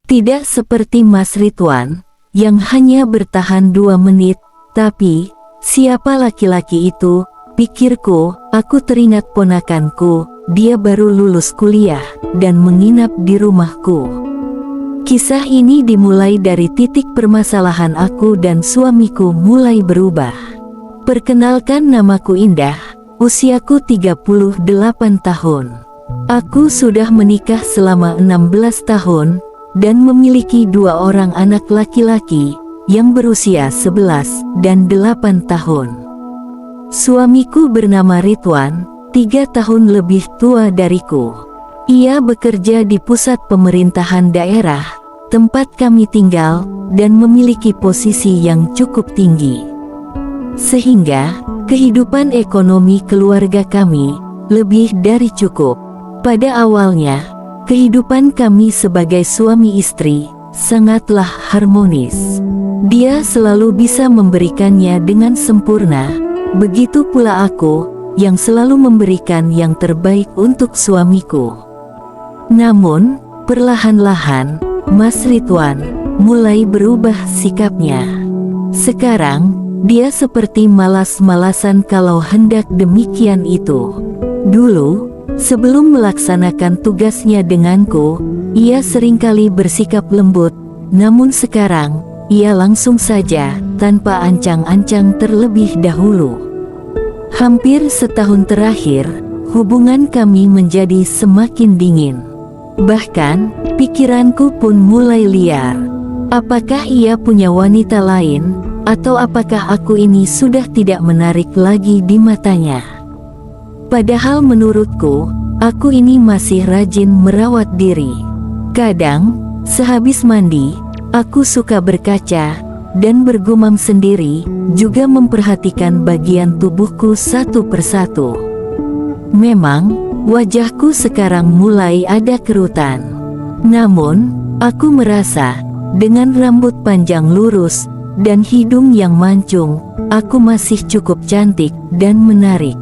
Tidak seperti Mas Ridwan, yang hanya bertahan 2 menit, tapi, siapa laki-laki itu? Pikirku, aku teringat ponakanku, dia baru lulus kuliah, dan menginap di rumahku. Kisah ini dimulai dari titik permasalahan aku dan suamiku mulai berubah. Perkenalkan, namaku Indah, usiaku 38 tahun. Aku sudah menikah selama 16 tahun, dan memiliki 2 orang anak laki-laki, yang berusia 11 dan 8 tahun. Suamiku bernama Ridwan, 3 tahun lebih tua dariku. Ia bekerja di pusat pemerintahan daerah, tempat kami tinggal, dan memiliki posisi yang cukup tinggi. Sehingga, kehidupan ekonomi keluarga kami, lebih dari cukup. Pada awalnya, kehidupan kami sebagai suami istri, sangatlah harmonis. Dia selalu bisa memberikannya dengan sempurna. Begitu pula aku, yang selalu memberikan yang terbaik untuk suamiku. Namun, perlahan-lahan, Mas Ridwan mulai berubah sikapnya. Sekarang, dia seperti malas-malasan kalau hendak demikian itu. Dulu, sebelum melaksanakan tugasnya denganku, ia seringkali bersikap lembut, namun sekarang, ia langsung saja, tanpa ancang-ancang terlebih dahulu. Hampir setahun terakhir, hubungan kami menjadi semakin dingin. Bahkan, pikiranku pun mulai liar. Apakah ia punya wanita lain, atau apakah aku ini sudah tidak menarik lagi di matanya? Padahal menurutku, aku ini masih rajin merawat diri. Kadang, sehabis mandi, aku suka berkaca, dan bergumam sendiri, juga memperhatikan bagian tubuhku satu persatu. Memang, wajahku sekarang mulai ada kerutan. Namun, aku merasa, dengan rambut panjang lurus, dan hidung yang mancung, aku masih cukup cantik dan menarik.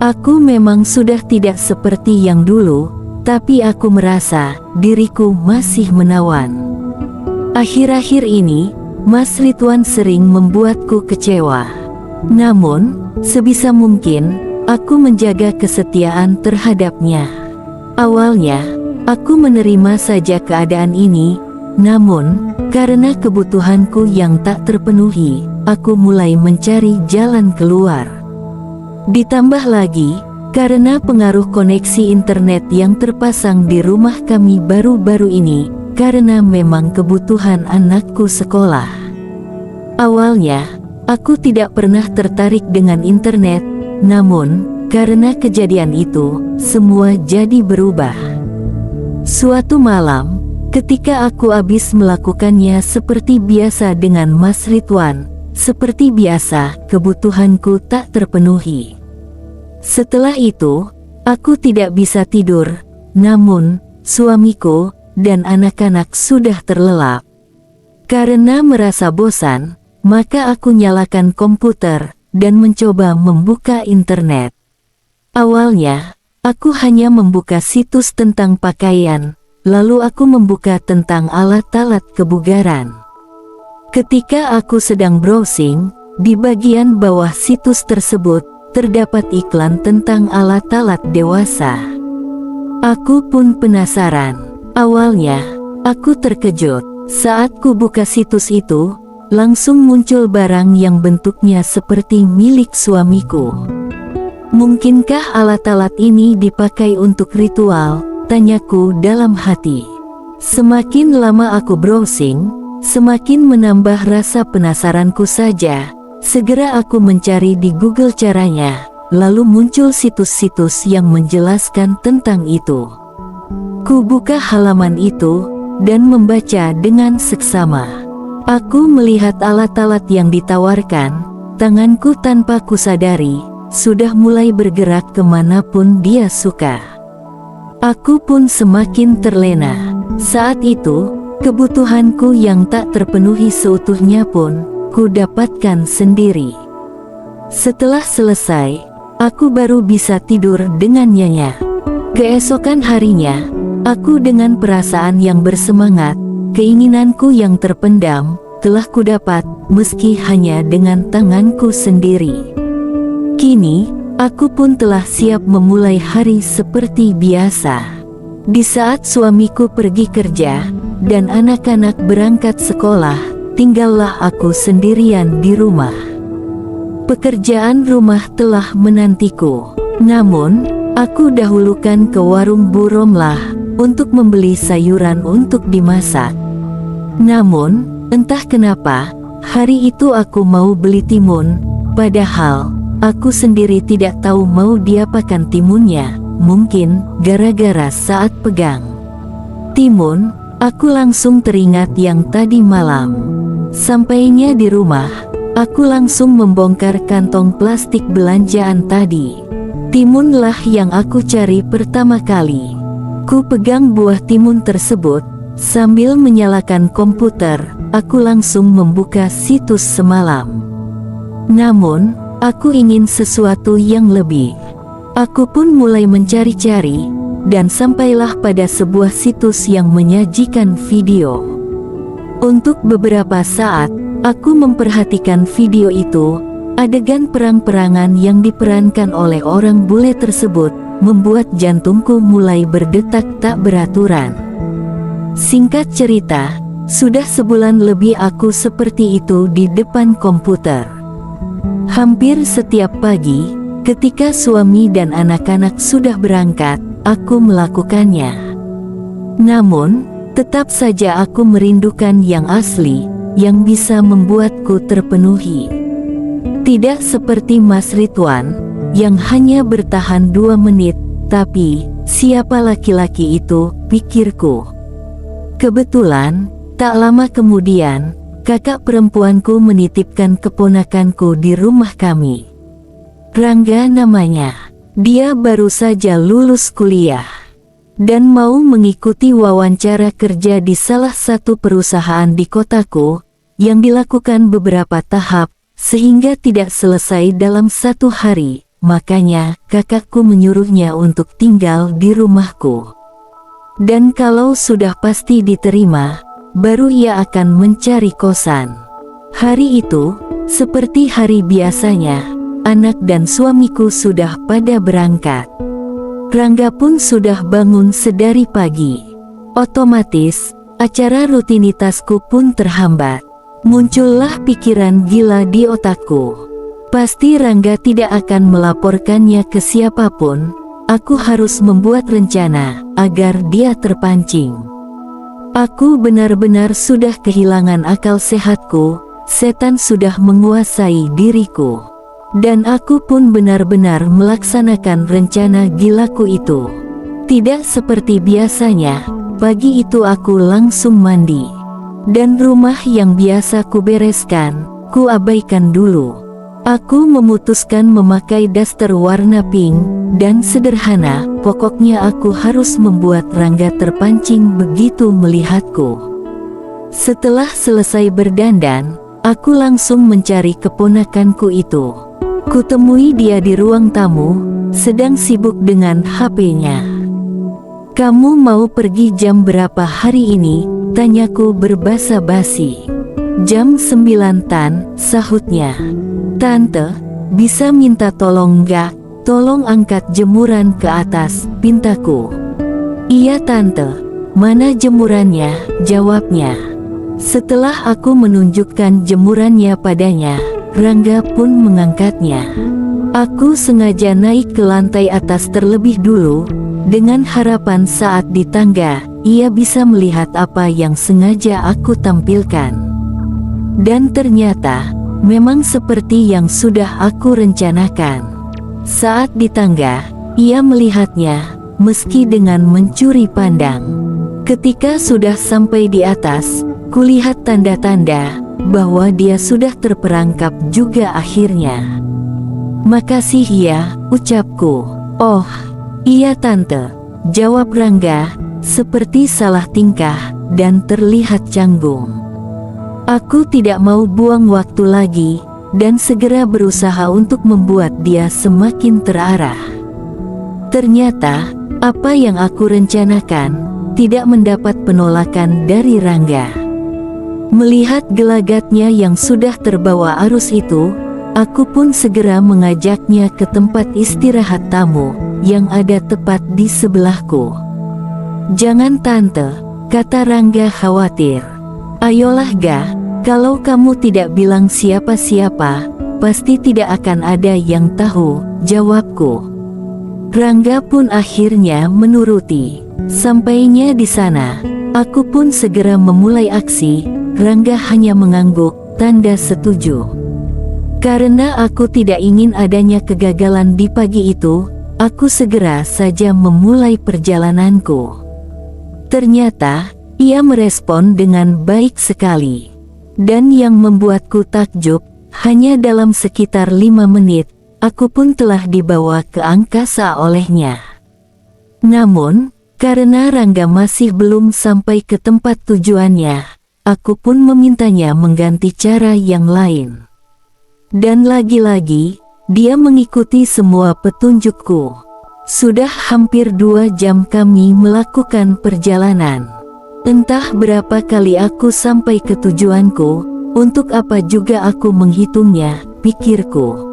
Aku memang sudah tidak seperti yang dulu, tapi aku merasa, diriku masih menawan. Akhir-akhir ini, Mas Ridwan sering membuatku kecewa. Namun, sebisa mungkin, aku menjaga kesetiaan terhadapnya. Awalnya, aku menerima saja keadaan ini, namun, karena kebutuhanku yang tak terpenuhi, aku mulai mencari jalan keluar. Ditambah lagi, karena pengaruh koneksi internet yang terpasang di rumah kami baru-baru ini, karena memang kebutuhan anakku sekolah. Awalnya, aku tidak pernah tertarik dengan internet, namun, karena kejadian itu, semua jadi berubah. Suatu malam, ketika aku habis melakukannya seperti biasa dengan Mas Ridwan, seperti biasa, kebutuhanku tak terpenuhi. Setelah itu, aku tidak bisa tidur, namun, suamiku dan anak-anak sudah terlelap. Karena merasa bosan, maka aku nyalakan komputer, dan mencoba membuka internet. Awalnya, aku hanya membuka situs tentang pakaian, lalu aku membuka tentang alat-alat kebugaran. Ketika aku sedang browsing, di bagian bawah situs tersebut, terdapat iklan tentang alat-alat dewasa. Aku pun penasaran. Awalnya, aku terkejut. Saat ku buka situs itu, langsung muncul barang yang bentuknya seperti milik suamiku. Mungkinkah alat-alat ini dipakai untuk ritual? Tanyaku dalam hati. Semakin lama aku browsing, semakin menambah rasa penasaranku saja. Segera aku mencari di Google caranya, lalu muncul situs-situs yang menjelaskan tentang itu. Ku buka halaman itu, dan membaca dengan seksama. Aku melihat alat-alat yang ditawarkan, tanganku tanpa kusadari, sudah mulai bergerak kemanapun dia suka. Aku pun semakin terlena. Saat itu, kebutuhanku yang tak terpenuhi seutuhnya pun, ku dapatkan sendiri. Setelah selesai, aku baru bisa tidur dengan nyenyak. Keesokan harinya, aku dengan perasaan yang bersemangat, Keinginanku yang terpendam telah kudapat meski hanya dengan tanganku sendiri. Kini, aku pun telah siap memulai hari seperti biasa. Di saat suamiku pergi kerja dan anak-anak berangkat sekolah, tinggallah aku sendirian di rumah. Pekerjaan rumah telah menantiku. Namun, aku dahulukan ke warung Bu Romlah untuk membeli sayuran untuk dimasak. Namun, entah kenapa, hari itu aku mau beli timun, padahal aku sendiri tidak tahu mau diapakan timunnya. Mungkin gara-gara saat pegang timun, aku langsung teringat yang tadi malam. Sampainya di rumah, aku langsung membongkar kantong plastik belanjaan tadi. Timunlah yang aku cari pertama kali. Ku pegang buah timun tersebut, sambil menyalakan komputer, aku langsung membuka situs semalam. Namun, aku ingin sesuatu yang lebih. Aku pun mulai mencari-cari, dan sampailah pada sebuah situs yang menyajikan video. Untuk beberapa saat, aku memperhatikan video itu. Adegan perang-perangan yang diperankan oleh orang bule tersebut membuat jantungku mulai berdetak tak beraturan. Singkat cerita, sudah sebulan lebih aku seperti itu di depan komputer. Hampir setiap pagi, ketika suami dan anak-anak sudah berangkat, aku melakukannya. Namun, tetap saja aku merindukan yang asli, yang bisa membuatku terpenuhi. Tidak seperti Mas Ridwan, yang hanya bertahan 2 menit, tapi siapa laki-laki itu, pikirku. Kebetulan, tak lama kemudian, kakak perempuanku menitipkan keponakanku di rumah kami. Rangga namanya. Dia baru saja lulus kuliah dan mau mengikuti wawancara kerja di salah satu perusahaan di kotaku yang dilakukan beberapa tahap sehingga tidak selesai dalam 1 hari. Makanya kakakku menyuruhnya untuk tinggal di rumahku. Dan kalau sudah pasti diterima, baru ia akan mencari kosan. Hari itu, seperti hari biasanya, anak dan suamiku sudah pada berangkat. Rangga pun sudah bangun sedari pagi. Otomatis, acara rutinitasku pun terhambat. Muncullah pikiran gila di otakku. Pasti Rangga tidak akan melaporkannya ke siapapun. Aku harus membuat rencana agar dia terpancing. Aku benar-benar sudah kehilangan akal sehatku. Setan sudah menguasai diriku. Dan aku pun benar-benar melaksanakan rencana gilaku itu. Tidak seperti biasanya, pagi itu aku langsung mandi. Dan rumah yang biasa ku bereskan, ku abaikan dulu. Aku memutuskan memakai daster warna pink dan sederhana. Pokoknya aku harus membuat Rangga terpancing begitu melihatku. Setelah selesai berdandan, aku langsung mencari keponakanku itu. Kutemui dia di ruang tamu, sedang sibuk dengan HP-nya. "Kamu mau pergi jam berapa hari ini?" tanyaku berbasa basi. "Jam 9 Tan," sahutnya. "Tante, bisa minta tolong nggak? Tolong angkat jemuran ke atas," pintaku. "Iya Tante, mana jemurannya?" jawabnya. Setelah aku menunjukkan jemurannya padanya, Rangga pun mengangkatnya. Aku sengaja naik ke lantai atas terlebih dulu, dengan harapan saat di tangga, ia bisa melihat apa yang sengaja aku tampilkan. Dan ternyata, memang seperti yang sudah aku rencanakan. Saat di tangga, ia melihatnya, meski dengan mencuri pandang. Ketika sudah sampai di atas, kulihat tanda-tanda bahwa dia sudah terperangkap juga akhirnya. "Makasih ya," ucapku. "Oh, iya Tante," jawab Rangga, seperti salah tingkah, dan terlihat canggung. Aku tidak mau buang waktu lagi, dan segera berusaha untuk membuat dia semakin terarah. Ternyata, apa yang aku rencanakan, tidak mendapat penolakan dari Rangga. Melihat gelagatnya yang sudah terbawa arus itu, aku pun segera mengajaknya ke tempat istirahat tamu yang ada tepat di sebelahku. "Jangan tante," kata Rangga khawatir. "Ayolah Ga, kalau kamu tidak bilang siapa-siapa, pasti tidak akan ada yang tahu," jawabku. Rangga pun akhirnya menuruti. Sampainya di sana, aku pun segera memulai aksi. Rangga hanya mengangguk, tanda setuju. Karena aku tidak ingin adanya kegagalan di pagi itu, aku segera saja memulai perjalananku. Ternyata, ia merespon dengan baik sekali. Dan yang membuatku takjub, hanya dalam sekitar 5 menit, aku pun telah dibawa ke angkasa olehnya. Namun, karena Rangga masih belum sampai ke tempat tujuannya, aku pun memintanya mengganti cara yang lain. Dan lagi-lagi, dia mengikuti semua petunjukku. Sudah hampir 2 jam kami melakukan perjalanan. Entah berapa kali aku sampai ke tujuanku, untuk apa juga aku menghitungnya, pikirku.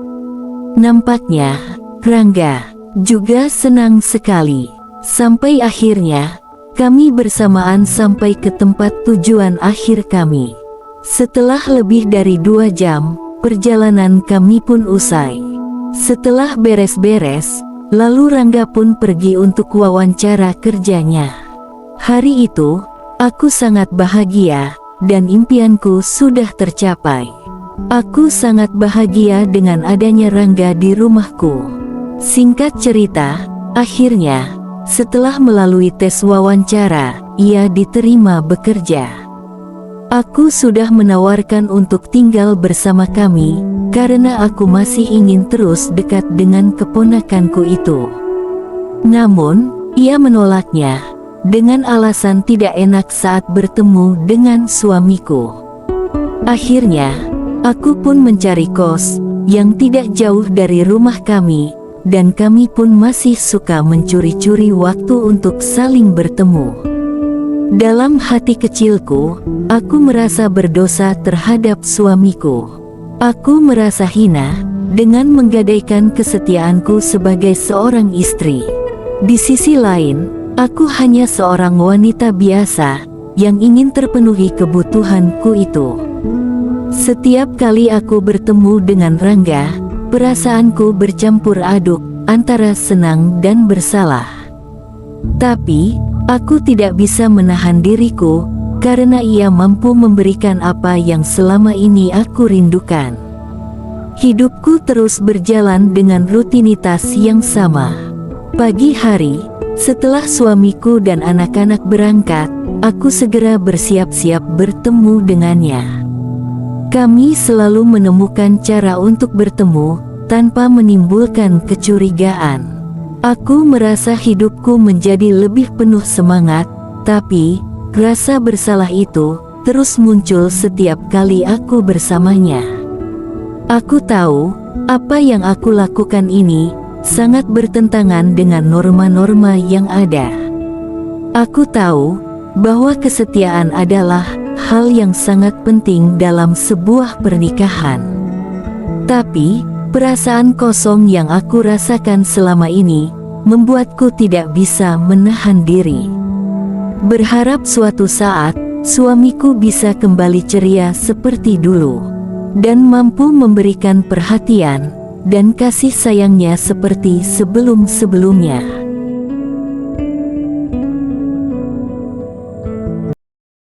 Nampaknya, Rangga juga senang sekali. Sampai akhirnya, kami bersamaan sampai ke tempat tujuan akhir kami. Setelah lebih dari 2 jam, perjalanan kami pun usai. Setelah beres-beres, lalu Rangga pun pergi untuk wawancara kerjanya. Hari itu, aku sangat bahagia, dan impianku sudah tercapai. Aku sangat bahagia dengan adanya Rangga di rumahku. Singkat cerita, akhirnya, setelah melalui tes wawancara, ia diterima bekerja. Aku sudah menawarkan untuk tinggal bersama kami, karena aku masih ingin terus dekat dengan keponakanku itu. Namun, ia menolaknya, dengan alasan tidak enak saat bertemu dengan suamiku. Akhirnya, aku pun mencari kos yang tidak jauh dari rumah kami, dan kami pun masih suka mencuri-curi waktu untuk saling bertemu. Dalam hati kecilku, aku merasa berdosa terhadap suamiku. Aku merasa hina dengan menggadaikan kesetiaanku sebagai seorang istri. Di sisi lain, aku hanya seorang wanita biasa yang ingin terpenuhi kebutuhanku itu. Setiap kali aku bertemu dengan Rangga, perasaanku bercampur aduk antara senang dan bersalah. Tapi, aku tidak bisa menahan diriku, karena ia mampu memberikan apa yang selama ini aku rindukan. Hidupku terus berjalan dengan rutinitas yang sama. Pagi hari, setelah suamiku dan anak-anak berangkat, aku segera bersiap-siap bertemu dengannya. Kami selalu menemukan cara untuk bertemu, tanpa menimbulkan kecurigaan. Aku merasa hidupku menjadi lebih penuh semangat, tapi, rasa bersalah itu, terus muncul setiap kali aku bersamanya. Aku tahu, apa yang aku lakukan ini, sangat bertentangan dengan norma-norma yang ada. Aku tahu, bahwa kesetiaan adalah hal yang sangat penting dalam sebuah pernikahan. Tapi, perasaan kosong yang aku rasakan selama ini, membuatku tidak bisa menahan diri. Berharap suatu saat, suamiku bisa kembali ceria seperti dulu, dan mampu memberikan perhatian, dan kasih sayangnya seperti sebelum-sebelumnya.